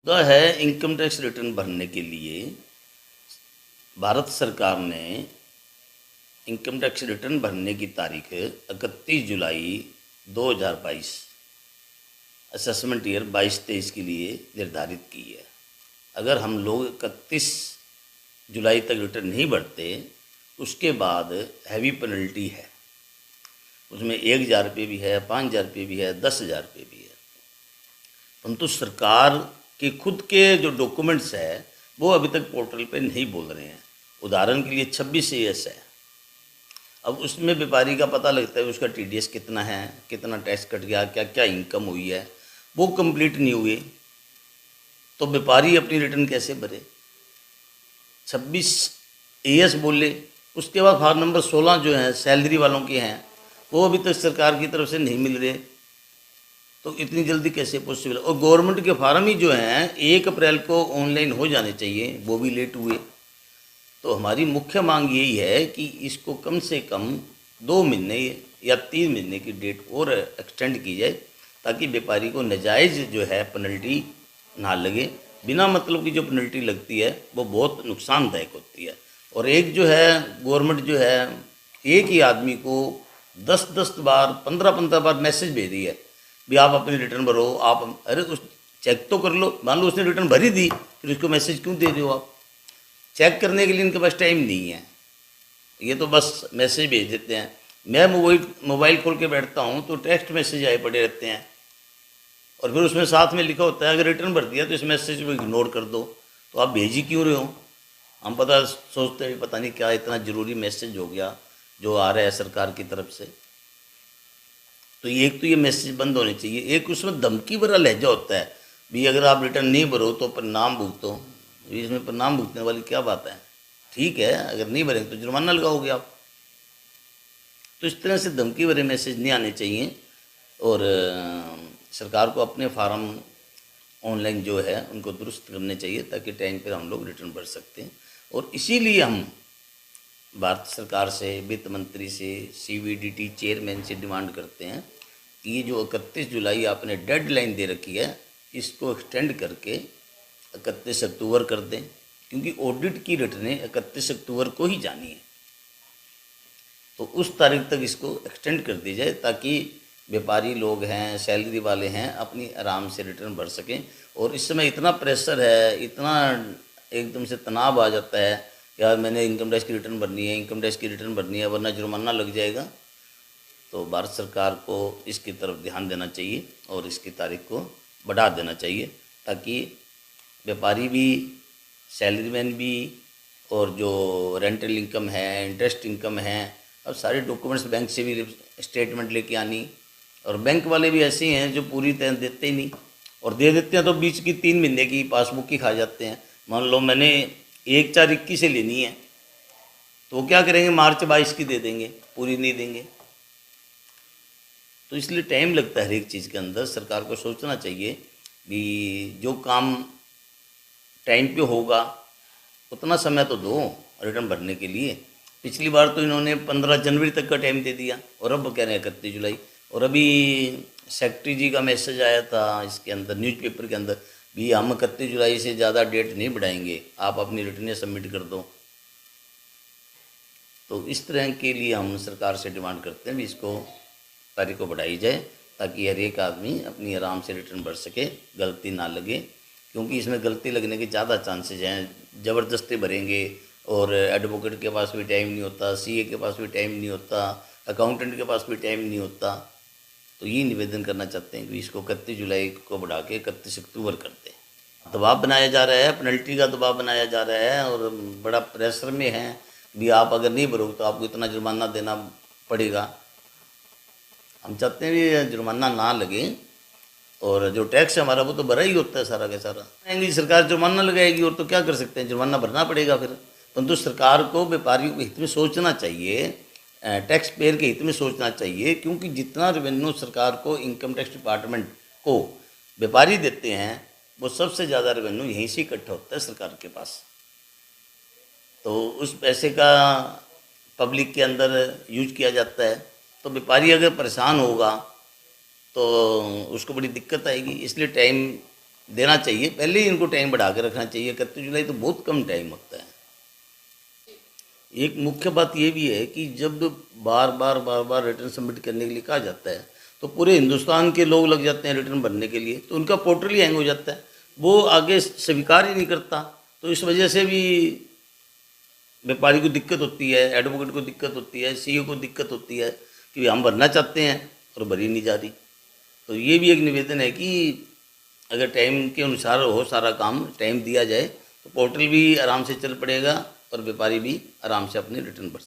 मुद्दा है income tax return भरने के लिए भारत सरकार ने इनकम टैक्स रिटर्न भरने की तारीख 31 जुलाई 2022 असेसमेंट ईयर 22-23 के लिए निर्धारित की है। अगर हम लोग 31 जुलाई तक रिटर्न नहीं भरते उसके बाद हैवी पेनल्टी है। उसमें 1,000 रुपये भी है, 5,000 रुपये भी है, 10,000 रुपये भी है। परंतु सरकार के खुद के जो डॉक्यूमेंट्स है वो अभी तक पोर्टल पे नहीं बोल रहे हैं। उदाहरण के लिए 26 AS है। अब उसमें व्यापारी का पता लगता है उसका TDS कितना है, कितना टैक्स कट गया, क्या क्या इनकम हुई है, वो कंप्लीट नहीं हुए तो व्यापारी अपनी रिटर्न कैसे भरे। 26 AS बोले, उसके बाद फार्म नंबर 16 जो है सैलरी वालों के हैं वो अभी तक सरकार की तरफ से नहीं मिल रहे, तो इतनी जल्दी कैसे पॉसिबल। और गवर्नमेंट के फार्म ही जो हैं 1 अप्रैल को ऑनलाइन हो जाने चाहिए, वो भी लेट हुए। तो हमारी मुख्य मांग यही है कि इसको कम से कम 2 महीने या 3 महीने की डेट और एक्सटेंड की जाए ताकि व्यापारी को नाजायज़ जो है पेनल्टी ना लगे। बिना मतलब की जो पेनल्टी लगती है वो बहुत नुकसानदायक होती है। और एक जो है गवर्नमेंट जो है एक ही आदमी को 10-10 बार 15-15 बार मैसेज भेज रही है भी आप अपनी रिटर्न भरो। आप अरे उस चेक तो कर लो, मान लो उसने रिटर्न भरी दी फिर उसको मैसेज क्यों दे रहे हो आप। चेक करने के लिए इनके पास टाइम नहीं है, ये तो बस मैसेज भेज देते हैं। मैं मोबाइल खोल के बैठता हूँ तो टेक्स्ट मैसेज आए पड़े रहते हैं और फिर उसमें साथ में लिखा होता है अगर रिटर्न भर दिया तो इस मैसेज को इग्नोर कर दो। तो आप भेज ही क्यों रहे हो। हम सोचते हैं पता नहीं क्या इतना ज़रूरी मैसेज हो गया जो आ रहा है सरकार की तरफ से। तो एक तो ये मैसेज बंद होने चाहिए। एक उसमें धमकी भरा लहजा होता है भी अगर आप रिटर्न नहीं भरो तो परिणाम भुगतो। इसमें परिणाम भुगतने वाली क्या बात है। ठीक है, अगर नहीं भरेंगे तो जुर्माना लगाओगे आप। तो इस तरह से धमकी भरे मैसेज नहीं आने चाहिए और सरकार को अपने फार्म ऑनलाइन जो है उनको दुरुस्त करने चाहिए ताकि टाइम पर हम लोग रिटर्न भर सकते हैं। और इसीलिए हम भारत सरकार से, वित्त मंत्री से, CVDT चेयरमैन से डिमांड करते हैं कि ये जो 31 जुलाई आपने डेडलाइन दे रखी है इसको एक्सटेंड करके 31 अक्टूबर कर दें, क्योंकि ऑडिट की रिटर्नें 31 अक्टूबर को ही जानी है। तो उस तारीख तक इसको एक्सटेंड कर दी जाए ताकि व्यापारी लोग हैं, सैलरी वाले हैं, अपनी आराम से रिटर्न भर सकें। और इस समय इतना प्रेशर है, इतना एकदम से तनाव आ जाता है यार मैंने इनकम टैक्स की रिटर्न भरनी है, इनकम टैक्स की रिटर्न भरनी है वरना जुर्माना लग जाएगा। तो भारत सरकार को इसकी तरफ ध्यान देना चाहिए और इसकी तारीख को बढ़ा देना चाहिए ताकि व्यापारी भी, सैलरीमैन भी और जो रेंटल इनकम है, इंटरेस्ट इनकम है, अब सारे डॉक्यूमेंट्स बैंक से भी स्टेटमेंट लेके आनी। और बैंक वाले भी ऐसे हैं जो पूरी तरह देते ही नहीं और दे देते हैं तो बीच की 3 महीने की पासबुक ही खा जाते हैं। मान लो मैंने 1/4/21 से लेनी है तो वो क्या करेंगे, मार्च 22 की दे देंगे, पूरी नहीं देंगे। तो इसलिए टाइम लगता है हर एक चीज़ के अंदर। सरकार को सोचना चाहिए कि जो काम टाइम पे होगा उतना समय तो दो रिटर्न भरने के लिए। पिछली बार तो इन्होंने 15 जनवरी तक का टाइम दे दिया और अब कह रहे हैं 31 जुलाई। और अभी सेक्रेटरी जी का मैसेज आया था इसके अंदर, न्यूज़पेपर के अंदर भी हम 31 जुलाई से ज़्यादा डेट नहीं बढ़ाएंगे, आप अपनी रिटर्नें सबमिट कर दो। तो इस तरह के लिए हम सरकार से डिमांड करते हैं भी इसको तारीख को बढ़ाई जाए ताकि हर एक आदमी अपनी आराम से रिटर्न भर सके, गलती ना लगे। क्योंकि इसमें गलती लगने के ज़्यादा चांसेज हैं। ज़बरदस्ती भरेंगे और एडवोकेट के पास भी टाइम नहीं होता, CA के पास भी टाइम नहीं होता, अकाउंटेंट के पास भी टाइम नहीं होता। तो ये निवेदन करना चाहते हैं कि इसको 31 जुलाई को बढ़ा के 31 अक्टूबर कर दें। दबाव बनाया जा रहा है, पेनल्टी का दबाव बनाया जा रहा है और बड़ा प्रेशर में है भी आप अगर नहीं भरोगे तो आपको इतना जुर्माना देना पड़ेगा। हम चाहते हैं कि जुर्माना ना लगे और जो टैक्स है हमारा वो तो भरा ही होता है सारा का सारा। आएंगी सरकार जुर्माना लगाएगी और तो क्या कर सकते हैं, जुर्माना भरना पड़ेगा फिर। परंतु सरकार को व्यापारियों के हित में सोचना चाहिए, टैक्स पेयर के हित में सोचना चाहिए, क्योंकि जितना रेवेन्यू सरकार को इनकम टैक्स डिपार्टमेंट को व्यापारी देते हैं वो सबसे ज़्यादा रेवेन्यू यहीं से इकट्ठा होता है सरकार के पास। तो उस पैसे का पब्लिक के अंदर यूज किया जाता है। तो व्यापारी अगर परेशान होगा तो उसको बड़ी दिक्कत आएगी। इसलिए टाइम देना चाहिए, पहले ही इनको टाइम बढ़ा के रखना चाहिए। 31 जुलाई तो बहुत कम टाइम होता है। एक मुख्य बात ये भी है कि जब बार बार रिटर्न सबमिट करने के लिए कहा जाता है तो पूरे हिंदुस्तान के लोग लग जाते हैं रिटर्न भरने के लिए, तो उनका पोर्टल ही हैंग हो जाता है, वो आगे स्वीकार ही नहीं करता। तो इस वजह से भी व्यापारी को दिक्कत होती है, एडवोकेट को दिक्कत होती है, सीईओ को दिक्कत होती है कि हम भरना चाहते हैं और भरी नहीं जा रही। तो ये भी एक निवेदन है कि अगर टाइम के अनुसार हो सारा काम, टाइम दिया जाए तो पोर्टल भी आराम से चल पड़ेगा और व्यापारी भी आराम से अपने रिटर्न भर